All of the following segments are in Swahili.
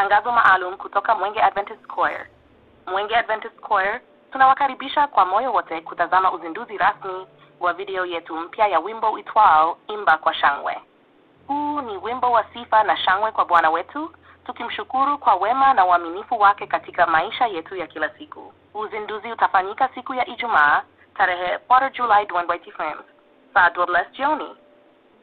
Tangazo maalum kutoka Mwenge Adventist Choir. Mwenge Adventist Choir tunawakaribisha kwa moyo wote kutazama uzinduzi rasmi wa video yetu mpya ya wimbo uitwao Imba Kwa Shangwe. Huu ni wimbo wa sifa na shangwe kwa Bwana wetu, tukimshukuru kwa wema na uaminifu wake katika maisha yetu ya kila siku. Uzinduzi utafanyika siku ya Ijumaa, tarehe 4 Julai 2025, saa 12 jioni.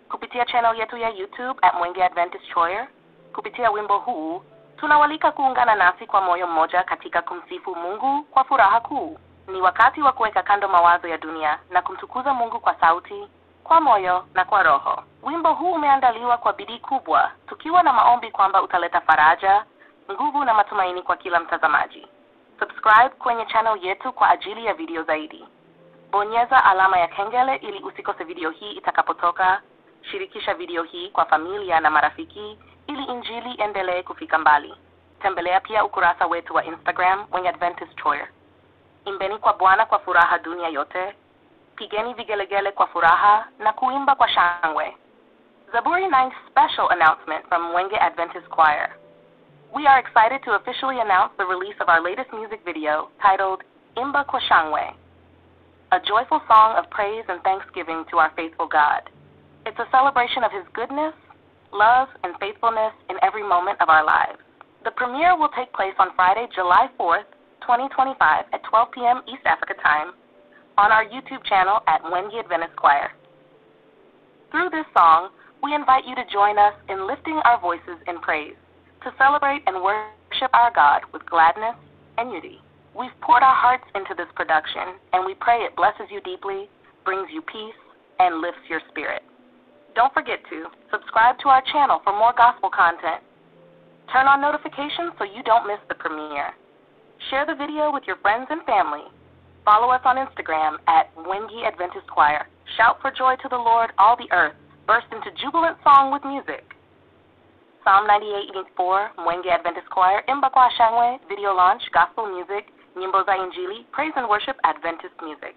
Kupitia channel yetu ya YouTube @Mwenge Adventist Choir, kupitia wimbo huu, tunawalika kuungana nasi kwa moyo mmoja katika kumsifu Mungu kwa furaha kuu. Ni wakati wa kuweka kando mawazo ya dunia na kumtukuza Mungu kwa sauti, kwa moyo na kwa roho. Wimbo huu umeandaliwa kwa bidii kubwa, tukiwa na maombi kwamba utaleta faraja, nguvu na matumaini kwa kila mtazamaji. Subscribe kwenye channel yetu kwa ajili ya video zaidi. Bonyeza alama ya kengele ili usikose video hii itakapotoka. Shirikisha video hii kwa familia na marafiki ili Injili endelee kufika mbali. Tembelea pia ukurasa wetu wa Instagram Mwenge Adventist Choir. Imbeni kwa Bwana kwa furaha dunia yote. Pigeni vigelegele kwa furaha na kuimba kwa shangwe. Zaburi 9 special announcement from Mwenge Adventist Choir. We are excited to officially announce the release of our latest music video titled Imba Kwa Shangwe, a joyful song of praise and thanksgiving to our faithful God. It's a celebration of His goodness, love, and faithfulness in every moment of our lives. The premiere will take place on Friday, July 4th, 2025 at 12 p.m. East Africa time on our YouTube channel @Mwenge Adventist Choir. Through this song, we invite you to join us in lifting our voices in praise, to celebrate and worship our God with gladness and unity. We've poured our hearts into this production, and we pray it blesses you deeply, brings you peace, and lifts your spirit. Don't forget to subscribe to our channel for more gospel content. Turn on notifications so you don't miss the premiere. Share the video with your friends and family. Follow us on Instagram @Mwenge Adventist Choir. Shout for joy to the Lord, all the earth. Burst into jubilant song with music. Psalm 98:4, Mwenge Adventist Choir, Imba Kwa Shangwe, video launch, gospel music, Nyimbo za Injili, praise and worship Adventist music.